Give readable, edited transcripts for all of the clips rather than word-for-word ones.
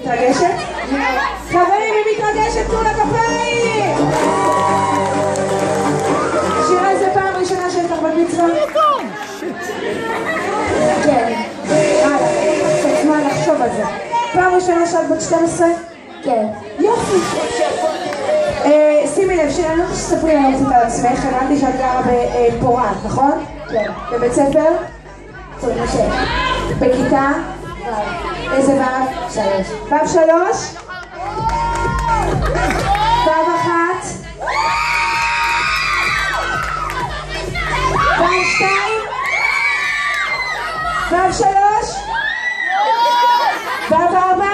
מתרגשת? חברים, היא מתרגשת, תנו לה כפיים! שירה, זה פעם ראשונה שיש לך בת מצווה? כן. צריך זמן לחשוב על זה. פעם ראשונה שאת בת 12? כן. יופי! שימי לב, שירה, אני לא רוצה שתספרי לנו קצת על עצמך, הבנתי שאת גרה בפורט, נכון? כן. בבית ספר? טוב, נשב. בכיתה? איזה ו'? 3. ו' 3? ו' 1? ו' 2? ו' 3? ו' 4?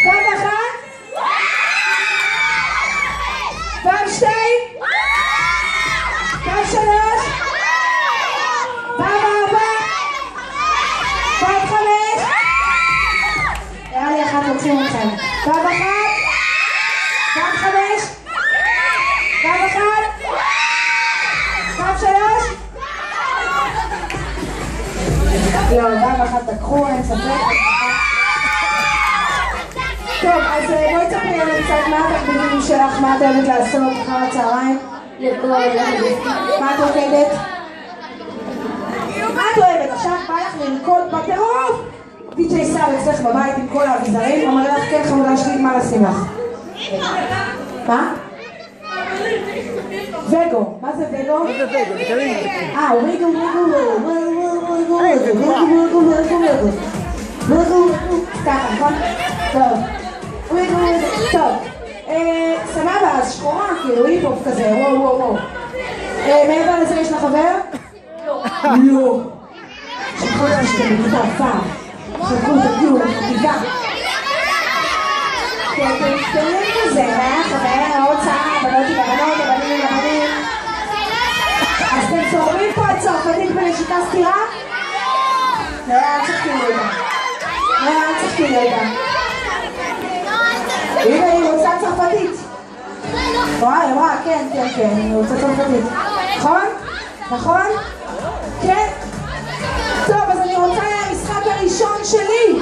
ו' 1? ו' 2? ו' 3? ו' 4? ו' 5? נראה לי אחת רוצים אתכם. ו' 1? ו' 5? ו' 1? ו' 3? לא, ו' 1 תקחו, אין ספק. טוב, אז בואי תספרי לנו קצת מה התחביבים שלך, מה את אוהבת לעשות אחר הצהריים? מה את רוקדת? מה את אוהבת? עכשיו בא לך לרקוד בטירוף! די.ג'יי סאב אצלך בבית עם כל האביזרים, אומר לך כן חמודה שלי, מה לשים לך? מה? וגו, מה זה וגו? מה זה וגו? וגו. ככה, נכון? טוב. טוב. סבבה, אז שחורה, כאילו היפ-הופ כזה, וואו. מעבר לזה יש לך חבר? לא. שחור שאתם בכיתה פעם. שחור תגיעו לחטיבה. כי אתם קטנים כזה, חבר, עוד צער, בנות עם הבנות, הבנים עם הבנים. אז אתם צורמים פה את צרפתית בנשיקה סתירה? לא, אל תשחקי לי אותה. הנה, היא רוצה צרפתית. וואי, כן, היא רוצה צרפתית. נכון? כן? טוב, אז אני רוצה למשחק הראשון שלי.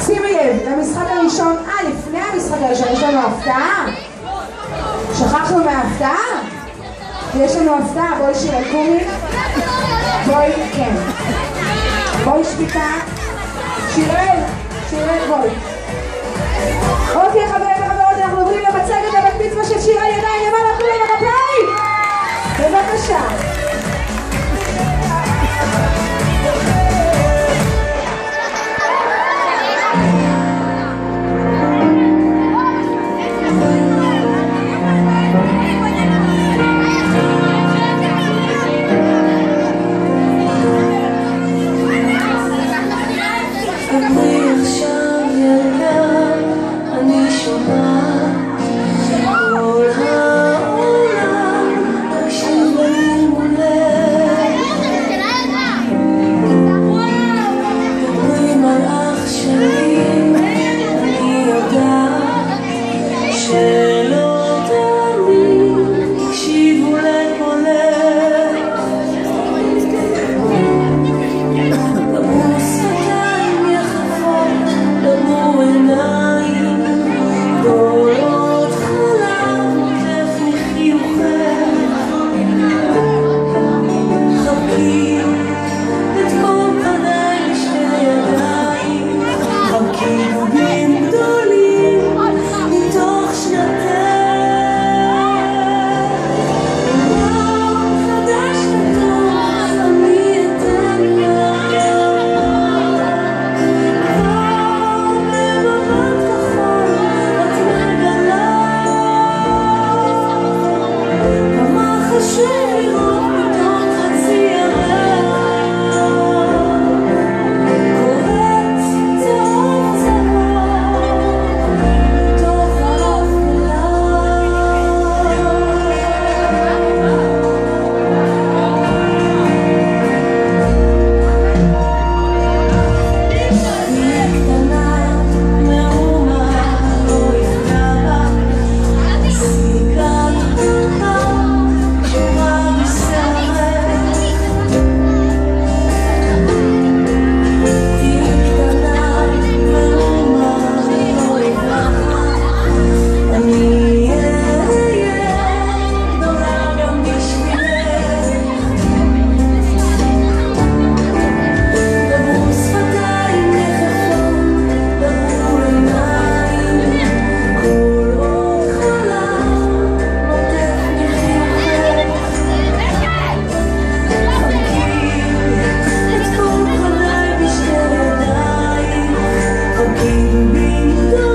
שימי לב, למשחק הראשון, לפני המשחק הראשון יש לנו הפתעה. שכחנו מההפתעה? יש לנו הפתעה, בואי שירי קומי. כן. בואי שתיקה. שירי בואי. אוקיי, חברים וחברות, אנחנו עוברים למצגת הבת מצווה של שירה. ידיים למעלה, כולם בכפיים! בבקשה. אני שומעת כל בינגו